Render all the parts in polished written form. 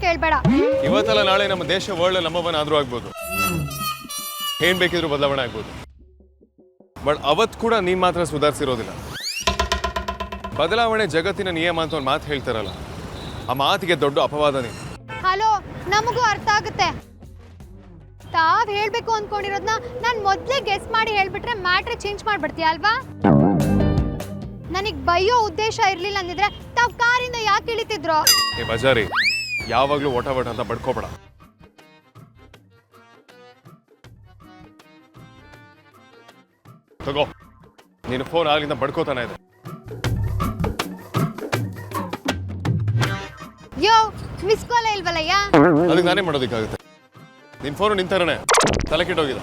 ಕೇಳಬೇಡ. ಇವತ್ತಲ್ಲ ನಾಳೆ ನಮ್ಮ ದೇಶ ವರ್ಲ್ಡ್ ನಂಬರ್ 1 ಆದ್ರೂ ಆಗ್ಬೋದು, ಏನ್ ಬೇಕಿದ್ರು ಬದಲಾವಣೆ ಆಗ್ಬೋದು. ಬಟ್ ಅವತ್ ಕೂಡ ನೀನ್ ಮಾತ್ರ ಸುಧಾರಿಸಿರೋದಿಲ್ಲ. ಬದಲಾವಣೆ ಜಗತ್ತಿನ ನಿಯಮ ಅಂತ ಒಂದು ಮಾತು ಹೇಳ್ತಾರಲ್ಲ, ಆ ಮಾತಿಗೆ ದೊಡ್ಡ ಅಪವಾದ ನೀನು. ಹಲೋ, ನಮಗೂ ಅರ್ಥ ಆಗುತ್ತೆ. ತಾವ್ ಹೇಳ್ಬೇಕು ಅನ್ಕೊಂಡಿರೋದನ್ನ ನಾನು ಮೊದ್ಲೇ ಗೆಸ್ ಮಾಡಿ ಹೇಳ್ಬಿಟ್ರೆ ಮ್ಯಾಟ್ರ್ ಚೇಂಜ್ ಮಾಡ್ಬಿಡ್ತೀಯ ಅಲ್ವಾ? ನನಗ್ ಬೈಯೋ ಉದ್ದೇಶ ಇರ್ಲಿಲ್ಲ ಅಂದಿದ್ರೆ ತಾವ್ ಕಾರಿಂದ ಯಾಕೆ ಇಳಿತಿದ್ರು? ಏ ಬಜಾರಿ, ಯಾವಾಗ್ಲೂ ಒಟ ಅಂತ ಬಡ್ಕೋಬೇಡ. ತಗೋ, ನೀನು ಫೋನ್ ಆಗ್ಲಿಂದ ಬಡ್ಕೋತಾನೆ ಇದೆ. ಯೋ, ಮಿಸ್ ಕಾಲ್ ಇಲ್ವಲ್ಲಯ್ಯ? ಅದಕ್ಕೆ ನಾನೇ ಮಾಡೋದಕ್ಕಾಗುತ್ತೆ. ನಿನ್ ಫೋನು ನಿಂತಾರನೆ ತಲೆ ಕೆಟ್ಟೋಗಿದೆ.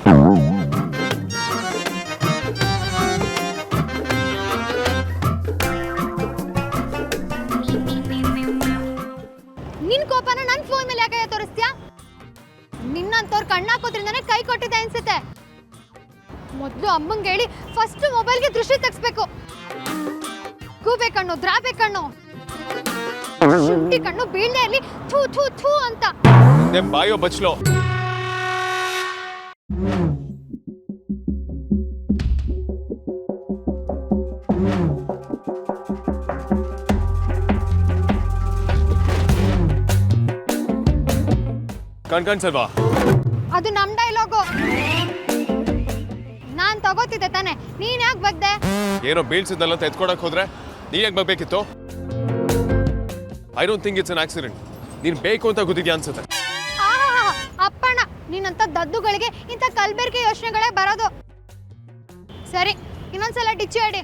ನಿನ್ ಕೋಪನ ನನ್ ಫೋನ್ ಮೇಲೆ ಯಾಕೆ ತೋರಿಸ್ತೀಯಾ? ನಿನ್ನಂತವ್ರು ಕಣ್ಣಾಕೋದ್ರಿಂದಾನೆ ಕೈ ಕೊಟ್ಟಿದೆ ಅನ್ಸುತ್ತೆ. ಮೊದ್ಲು ಅಮ್ಮಂಗೆ ಹೇಳಿ ಫಸ್ಟ್ ಮೊಬೈಲ್ಗೆ ದೃಷ್ಟಿ ತೆಗಿಸ್ಬೇಕು. ಗೂಬೆ ಕಣ್ಣು, ದ್ರಾಬೆ ಕಣ್ಣು, ಶುಂಠಿ ಕಣ್ಣು ಬೀಳ್ದೆ ಇರ್ಲಿ, ಥೂ ಥೂ ಥೂ ಅಂತ. ನಿಮ್ ಬಾಯೋ ಬಚ್ಲೋ. ಕಣ್ಸಲ್ವಾ? ಅದು ನಮ್ ಡೈಲಾಗು. ನಾನ್ ತಗೋತಿದ್ದೆ ತಾನೆ, ನೀನ್ ಯಾಕೆ ಬಗ್ದೆ? ಏನೋ ಬೀಳ್ಸಿದ್ದಲ್ಲ ಅಂತ ಎತ್ಕೊಡಕ್ ಹೋದ್ರೆ ನೀನ್ ಯಾಕೆ ಬರ್ಬೇಕಿತ್ತು? I don't think it's an accident. ನೀನ್ ಬೇಕು ಅಂತ ಗೊತ್ತಿದ್ಯಾ ಅನ್ಸುತ್ತೆ. ಅಪ್ಪಣ್ಣ, ನೀನಂತ ದದ್ದುಗಳಿಗೆ ಇಂಥ ಕಲ್ಬೆರ್ಕೆ ಯೋಚನೆಗಳೇ ಬರೋದು. ಸರಿ, ಇನ್ನೊಂದ್ಸಲ ಡಿಚ್ಚಿ ಆಡಿ.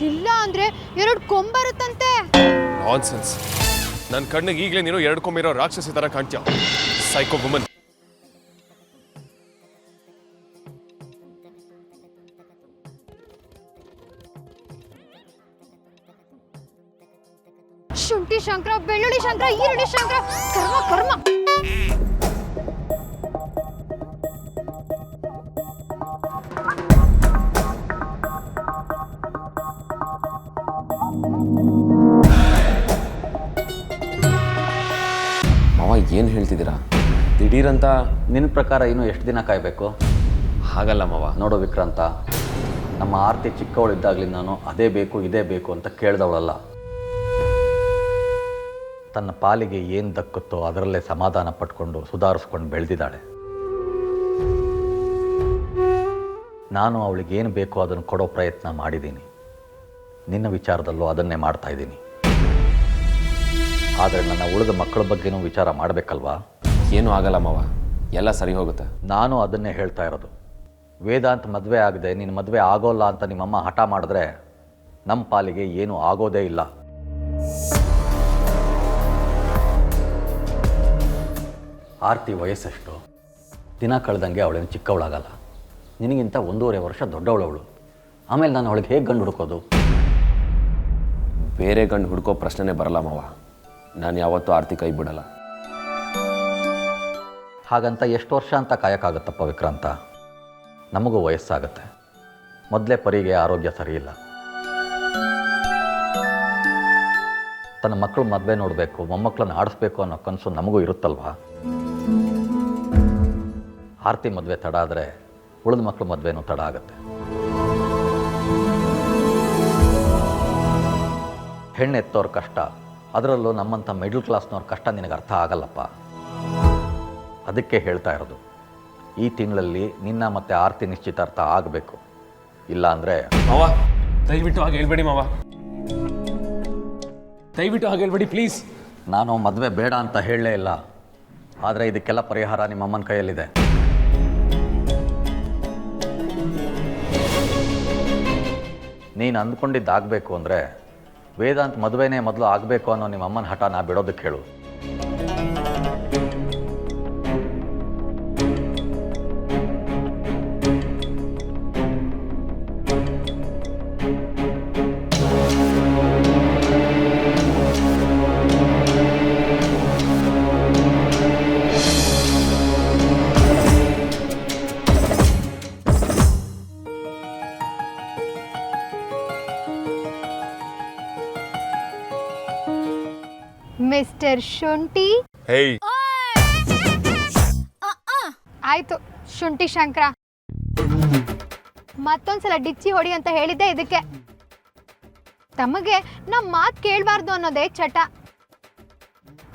ಇಲ್ಲ ಅಂದ್ರೆ 2 ಕೊಂಬರುತ್ತಂತೆ. ನಾನ್ಸೆನ್ಸ್. ನನ್ನ ಕಣ್ಣಿಗೆ ಈಗಲೇ ನೀನು 2 ಕೊಂಬಿರೋ ರಾಕ್ಷಸಿ ತರ ಕಾಣ್ತೀಯ. Psycho woman. ಶುಂಠಿ ಶಂಕರ, ಬೆಳ್ಳುಳ್ಳಿ ಶಂಕರ, ಈರುಳ್ಳಿ ಶಂಕರ, ಕರ್ಮ ಕರ್ಮ. ಮಾವ ಏನು ಹೇಳ್ತಿದ್ದೀರಾ? ದಿಢೀರಂತ ನಿನ್ನ ಪ್ರಕಾರ ಇನ್ನೂ ಎಷ್ಟು ದಿನ ಕಾಯಬೇಕು? ಹಾಗಲ್ಲ ಮಾವ. ನೋಡೋ ವಿಕ್ರಾಂತ, ನಮ್ಮ ಆರ್ತಿ ಚಿಕ್ಕವಳಿದ್ದಾಗಲಿ ನಾನು ಅದೇ ಬೇಕು ಇದೇ ಬೇಕು ಅಂತ ಕೇಳ್ದವಳಲ್ಲ. ತನ್ನ ಪಾಲಿಗೆ ಏನು ದಕ್ಕುತ್ತೋ ಅದರಲ್ಲೇ ಸಮಾಧಾನ ಪಟ್ಕೊಂಡು ಸುಧಾರಿಸ್ಕೊಂಡು ಬೆಳೆದಿದ್ದಾಳೆ. ನಾನು ಅವಳಿಗೆ ಏನು ಬೇಕೋ ಅದನ್ನು ಕೊಡೋ ಪ್ರಯತ್ನ ಮಾಡಿದ್ದೀನಿ. ನಿನ್ನ ವಿಚಾರದಲ್ಲೂ ಅದನ್ನೇ ಮಾಡ್ತಾ ಇದ್ದೀನಿ. ಆದರೆ ನನ್ನ ಉಳಿದ ಮಕ್ಕಳ ಬಗ್ಗೆನೂ ವಿಚಾರ ಮಾಡಬೇಕಲ್ವಾ? ಏನೂ ಆಗಲ್ಲ ಮಾವ, ಎಲ್ಲ ಸರಿ ಹೋಗುತ್ತೆ. ನಾನು ಅದನ್ನೇ ಹೇಳ್ತಾ ಇರೋದು. ವೇದಾಂತ್ ಮದುವೆ ಆಗದೆ ನಿನ್ನ ಮದುವೆ ಆಗೋಲ್ಲ ಅಂತ ನಿಮ್ಮಮ್ಮ ಹಠ ಮಾಡಿದ್ರೆ ನಮ್ಮ ಪಾಲಿಗೆ ಏನೂ ಆಗೋದೇ ಇಲ್ಲ. ಆರ್ತಿ ವಯಸ್ಸೆಷ್ಟು? ದಿನ ಕಳೆದಂಗೆ ಅವಳೇನು ಚಿಕ್ಕವಳಾಗಲ್ಲ. ನಿನಗಿಂತ 1.5 ವರ್ಷ ದೊಡ್ಡವಳವಳು. ಆಮೇಲೆ ನಾನು ಅವಳಿಗೆ ಹೇಗೆ ಗಂಡು ಹುಡುಕೋದು? ಬೇರೆ ಗಂಡು ಹುಡುಕೋ ಪ್ರಶ್ನೆನೇ ಬರಲ್ಲ ಮಾವ. ನಾನು ಯಾವತ್ತೂ ಆರ್ತಿ ಕೈ ಬಿಡಲ್ಲ. ಹಾಗಂತ ಎಷ್ಟು ವರ್ಷ ಅಂತ ಕಾಯಕ್ಕಾಗತ್ತಪ್ಪ ವಿಕ್ರಾಂತ? ನಮಗೂ ವಯಸ್ಸಾಗತ್ತೆ. ಮೊದಲೇ ಪರಿಗೆ ಆರೋಗ್ಯ ಸರಿಯಿಲ್ಲ. ತನ್ನ ಮಕ್ಕಳು ಮದುವೆ ನೋಡಬೇಕು, ಮೊಮ್ಮಕ್ಕಳನ್ನ ಆಡಿಸ್ಬೇಕು ಅನ್ನೋ ಕನಸು ನಮಗೂ ಇರುತ್ತಲ್ವಾ? ಆರ್ತಿ ಮದುವೆ ತಡ ಆದರೆ ಉಳಿದ ಮಕ್ಕಳು ಮದುವೆನೂ ತಡ ಆಗುತ್ತೆ. ಹೆಣ್ಣು ಎತ್ತೋರ ಕಷ್ಟ, ಅದರಲ್ಲೂ ನಮ್ಮಂಥ ಮಿಡ್ಲ್ ಕ್ಲಾಸ್ನವ್ರ ಕಷ್ಟ ನಿನಗೆ ಅರ್ಥ ಆಗಲ್ಲಪ್ಪ. ಅದಕ್ಕೆ ಹೇಳ್ತಾ ಇರೋದು, ಈ ತಿಂಗಳಲ್ಲಿ ನಿನ್ನ ಮತ್ತು ಆರ್ತಿ ನಿಶ್ಚಿತಾರ್ಥ ಆಗಬೇಕು. ಇಲ್ಲ ಅಂದರೆ ಮಾವ ದಯವಿಟ್ಟು ಹಾಗೆ ಹೇಳ್ಬೇಡಿ ಮಾವ, ದಯವಿಟ್ಟು ಹಾಗೆ ಹೇಳ್ಬೇಡಿ ಪ್ಲೀಸ್. ನಾನು ಮದುವೆ ಬೇಡ ಅಂತ ಹೇಳಲೇ ಇಲ್ಲ. ಆದರೆ ಇದಕ್ಕೆಲ್ಲ ಪರಿಹಾರ ನಿಮ್ಮಮ್ಮನ ಕೈಯಲ್ಲಿದೆ. ನೀನು ಅಂದ್ಕೊಂಡಿದ್ದಾಗಬೇಕು ಅಂದರೆ ವೇದಾಂತ್ ಮದುವೆನೇ ಮೊದಲು ಆಗಬೇಕು ಅನ್ನೋ ನಿಮ್ಮಮ್ಮನ ಹಠನ ಬಿಡೋದಕ್ಕೆ ಹೇಳು. ಮಿಸ್ಟರ್ ಶುಂಠಿ. ಹೇಯ್, ಆಯ್ತು ಶುಂಠಿ ಶಂಕರ, ಮತ್ತೊಂದ್ಸಲ ಡಿಚ್ಚಿ ಹೊಡಿ ಅಂತ ಹೇಳಿದ್ದೆ ಇದಕ್ಕೆ. ತಮಗೆ ನಮ್ಮ ಮಾತು ಕೇಳಬಾರ್ದು ಅನ್ನೋದೇ ಚಟ,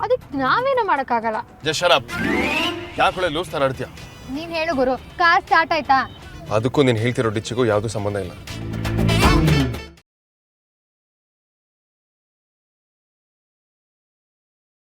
ಅದಕ್ಕೆ ನಾವೇನು ಮಾಡೋಕ್ಕಾಗಲ್ಲ. Just shut up. ಯಾಕೆ ಲೂಸ್ ತರ ಆಡ್ತೀಯ? ನೀನ್ ಹೇಳು ಗುರು, ಕಾರ್ ಸ್ಟಾರ್ಟ್ ಆಯ್ತಾ? ಅದಕ್ಕೂ ನೀನು ಹೇಳ್ತಿರೋ ಡಿಚ್ಚಿಗೂ ಯಾವುದೂ ಸಂಬಂಧ ಇಲ್ಲ.